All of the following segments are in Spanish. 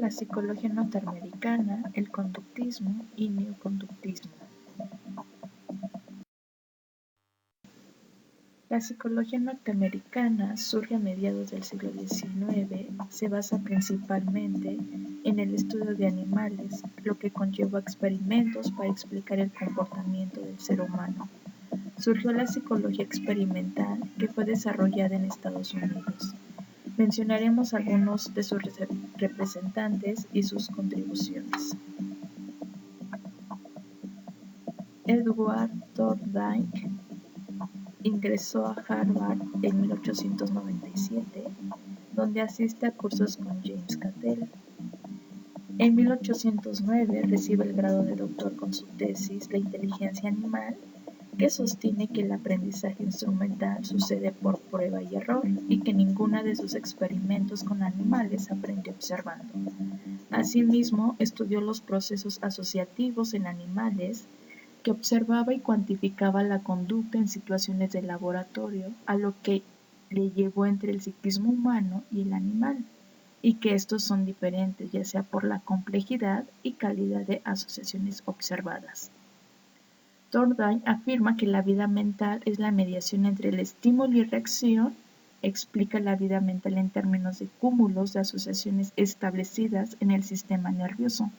la psicología norteamericana, el conductismo y neoconductismo. La psicología norteamericana surge a mediados del siglo XIX, se basa principalmente en el estudio de animales, lo que conllevó experimentos para explicar el comportamiento del ser humano. Surgió la psicología experimental, que fue desarrollada en Estados Unidos. Mencionaremos algunos de sus representantes y sus contribuciones. Edward Thorndike ingresó a Harvard en 1897, donde asiste a cursos con James Cattell. En 1809 recibe el grado de doctor con su tesis La inteligencia animal, que sostiene que el aprendizaje instrumental sucede por prueba y error y que ninguna de sus experimentos con animales aprende observando. Asimismo, estudió los procesos asociativos en animales, que observaba y cuantificaba la conducta en situaciones de laboratorio, a lo que le llevó entre el psiquismo humano y el animal, y que estos son diferentes, ya sea por la complejidad y calidad de asociaciones observadas. Thorndike afirma que la vida mental es la mediación entre el estímulo y reacción. Explica la vida mental en términos de cúmulos de asociaciones establecidas en el sistema nervioso.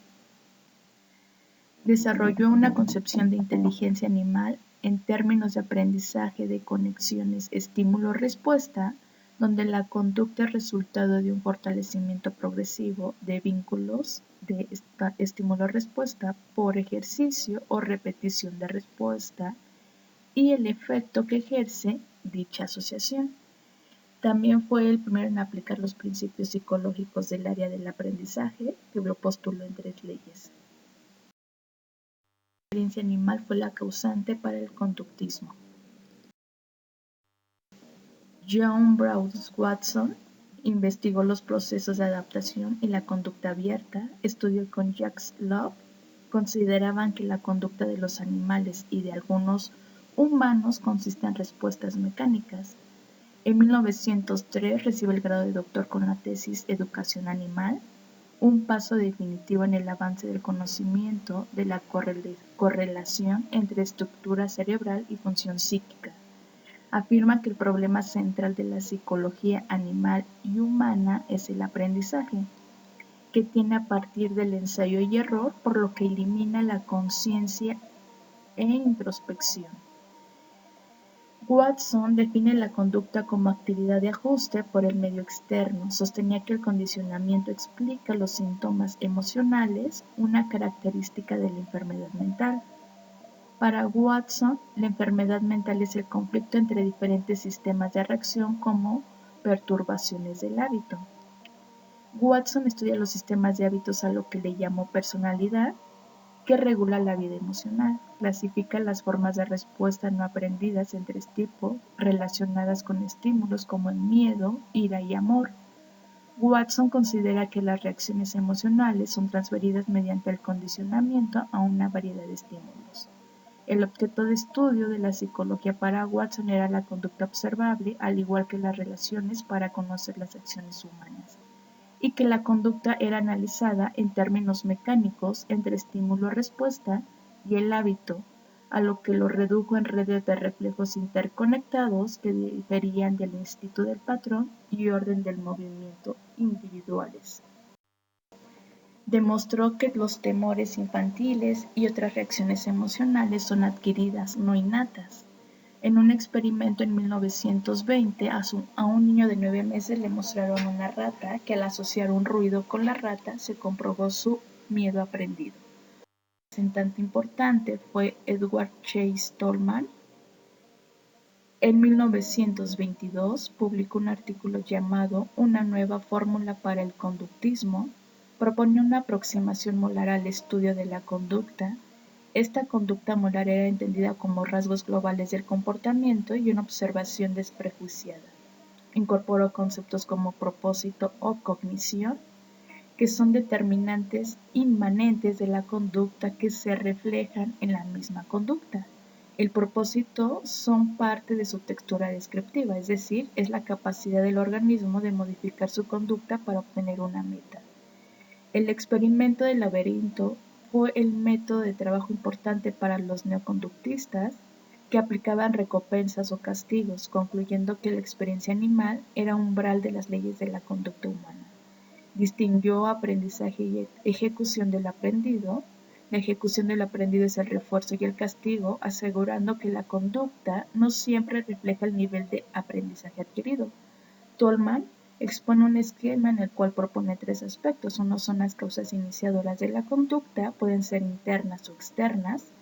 Desarrolló una concepción de inteligencia animal en términos de aprendizaje de conexiones estímulo-respuesta, donde la conducta es resultado de un fortalecimiento progresivo de vínculos de estímulo-respuesta por ejercicio o repetición de respuesta y el efecto que ejerce dicha asociación. También fue el primero en aplicar los principios psicológicos del área del aprendizaje, que lo postuló en 3 leyes. La experiencia animal fue la causante para el conductismo. John Brown Watson investigó los procesos de adaptación y la conducta abierta, estudió con Jacques Love. Consideraban que la conducta de los animales y de algunos humanos consiste en respuestas mecánicas. En 1903 recibe el grado de doctor con la tesis Educación Animal, un paso definitivo en el avance del conocimiento de la correlación entre estructura cerebral y función psíquica. Afirma que el problema central de la psicología animal y humana es el aprendizaje, que tiene a partir del ensayo y error, por lo que elimina la conciencia e introspección. Watson define la conducta como actividad de ajuste por el medio externo. Sostenía que el condicionamiento explica los síntomas emocionales, una característica de la enfermedad mental. Para Watson, la enfermedad mental es el conflicto entre diferentes sistemas de reacción como perturbaciones del hábito. Watson estudia los sistemas de hábitos a lo que le llamó personalidad, que regula la vida emocional. Clasifica las formas de respuesta no aprendidas en 3 tipos, relacionadas con estímulos como el miedo, ira y amor. Watson considera que las reacciones emocionales son transferidas mediante el condicionamiento a una variedad de estímulos. El objeto de estudio de la psicología para Watson era la conducta observable, al igual que las relaciones para conocer las acciones humanas, y que la conducta era analizada en términos mecánicos entre estímulo-respuesta y el hábito, a lo que lo redujo en redes de reflejos interconectados que diferían del instinto del patrón y orden del movimiento individuales. Demostró que los temores infantiles y otras reacciones emocionales son adquiridas, no innatas. En un experimento en 1920, a un niño de 9 meses le mostraron una rata que al asociar un ruido con la rata se comprobó su miedo aprendido. Un representante importante fue Edward Chase Tolman. En 1922 publicó un artículo llamado Una nueva fórmula para el conductismo. Propone una aproximación molar al estudio de la conducta. Esta conducta molar era entendida como rasgos globales del comportamiento y una observación desprejuiciada. Incorporó conceptos como propósito o cognición, que son determinantes inmanentes de la conducta que se reflejan en la misma conducta. El propósito son parte de su textura descriptiva, es decir, es la capacidad del organismo de modificar su conducta para obtener una meta. El experimento del laberinto fue el método de trabajo importante para los neoconductistas que aplicaban recompensas o castigos, concluyendo que la experiencia animal era umbral de las leyes de la conducta humana. Distinguió aprendizaje y ejecución del aprendido. La ejecución del aprendido es el refuerzo y el castigo, asegurando que la conducta no siempre refleja el nivel de aprendizaje adquirido. Tolman expone un esquema en el cual propone tres aspectos. Uno son las causas iniciadoras de la conducta, pueden ser internas o externas.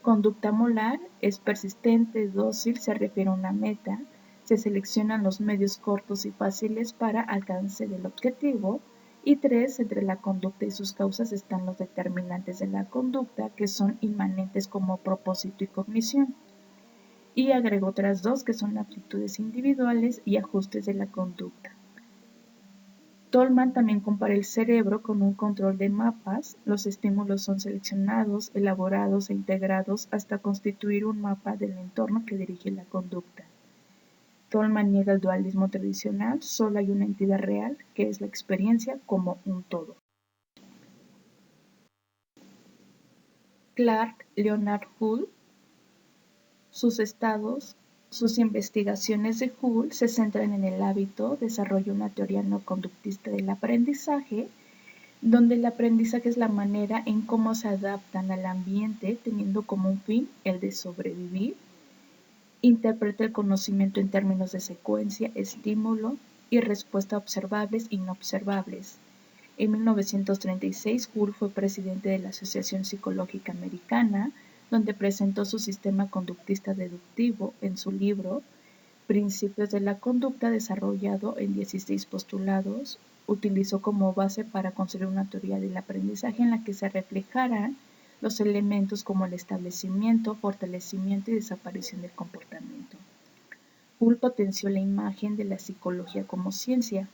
Conducta molar es persistente, dócil, se refiere a una meta. Se seleccionan los medios cortos y fáciles para alcance del objetivo. Y tres, entre la conducta y sus causas están los determinantes de la conducta, que son inmanentes como propósito y cognición. Y agregó otras dos, que son aptitudes individuales y ajustes de la conducta. Tolman también compara el cerebro con un control de mapas. Los estímulos son seleccionados, elaborados e integrados hasta constituir un mapa del entorno que dirige la conducta. Tolman niega el dualismo tradicional, solo hay una entidad real, que es la experiencia como un todo. Clark Leonard Hull, sus investigaciones de Hull se centran en el hábito, desarrolla una teoría no conductista del aprendizaje, donde el aprendizaje es la manera en cómo se adaptan al ambiente teniendo como un fin el de sobrevivir. Interpreta el conocimiento en términos de secuencia, estímulo y respuesta observables y no observables. En 1936, Hull fue presidente de la Asociación Psicológica Americana, donde presentó su sistema conductista deductivo en su libro Principios de la Conducta, desarrollado en 16 postulados. Utilizó como base para construir una teoría del aprendizaje en la que se reflejaran los elementos como el establecimiento, fortalecimiento y desaparición del comportamiento. Hull potenció la imagen de la psicología como ciencia.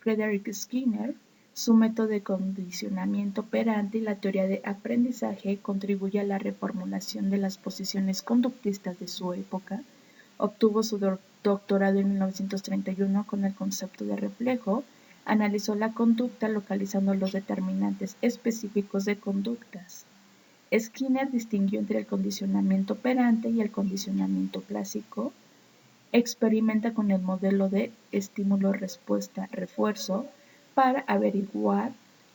Frederick Skinner, su método de condicionamiento operante y la teoría de aprendizaje contribuye a la reformulación de las posiciones conductistas de su época. Obtuvo su doctorado en 1931 con el concepto de reflejo. Analizó la conducta localizando los determinantes específicos de conductas. Skinner distinguió entre el condicionamiento operante y el condicionamiento clásico. Experimenta con el modelo de estímulo-respuesta-refuerzo para averiguar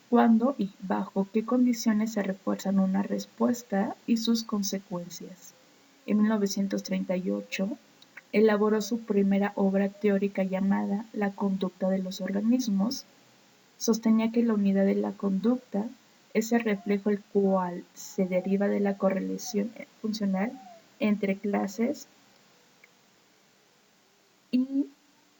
cuándo y bajo qué condiciones se refuerzan una respuesta y sus consecuencias. En 1938, elaboró su primera obra teórica llamada La conducta de los organismos. Sostenía que la unidad de la conducta es el reflejo el cual se deriva de la correlación funcional entre clases y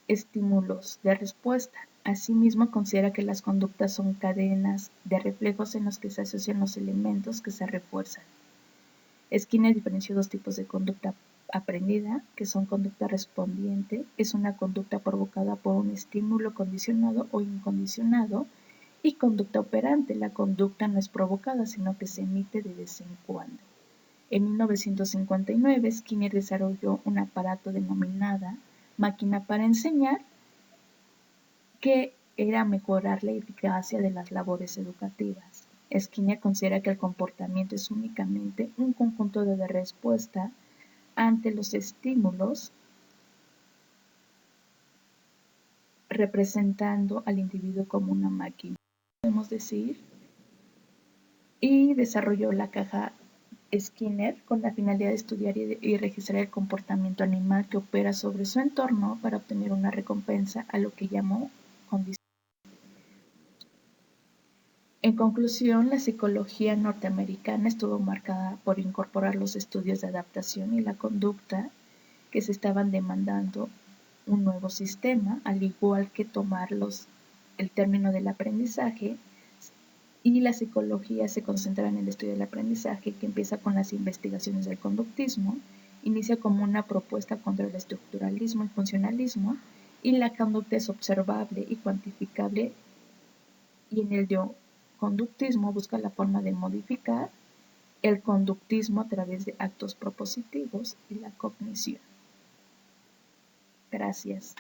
estímulos de respuesta. Asimismo, considera que las conductas son cadenas de reflejos en los que se asocian los elementos que se refuerzan. Skinner diferenció dos tipos de conducta aprendida, que son conducta respondiente, es una conducta provocada por un estímulo condicionado o incondicionado, y conducta operante, la conducta no es provocada, sino que se emite de vez en cuando. En 1959, Skinner desarrolló un aparato denominada máquina para enseñar, que era mejorar la eficacia de las labores educativas. Skinner considera que el comportamiento es únicamente un conjunto de respuesta ante los estímulos, representando al individuo como una máquina, podemos decir, y desarrolló la caja Skinner con la finalidad de estudiar y registrar el comportamiento animal que opera sobre su entorno para obtener una recompensa, a lo que llamó condición. En conclusión, la psicología norteamericana estuvo marcada por incorporar los estudios de adaptación y la conducta que se estaban demandando un nuevo sistema, al igual que tomar el término del aprendizaje, y la psicología se concentra en el estudio del aprendizaje, que empieza con las investigaciones del conductismo, inicia como una propuesta contra el estructuralismo y funcionalismo, y la conducta es observable y cuantificable, y en el conductismo busca la forma de modificar el conductismo a través de actos propositivos y la cognición. Gracias.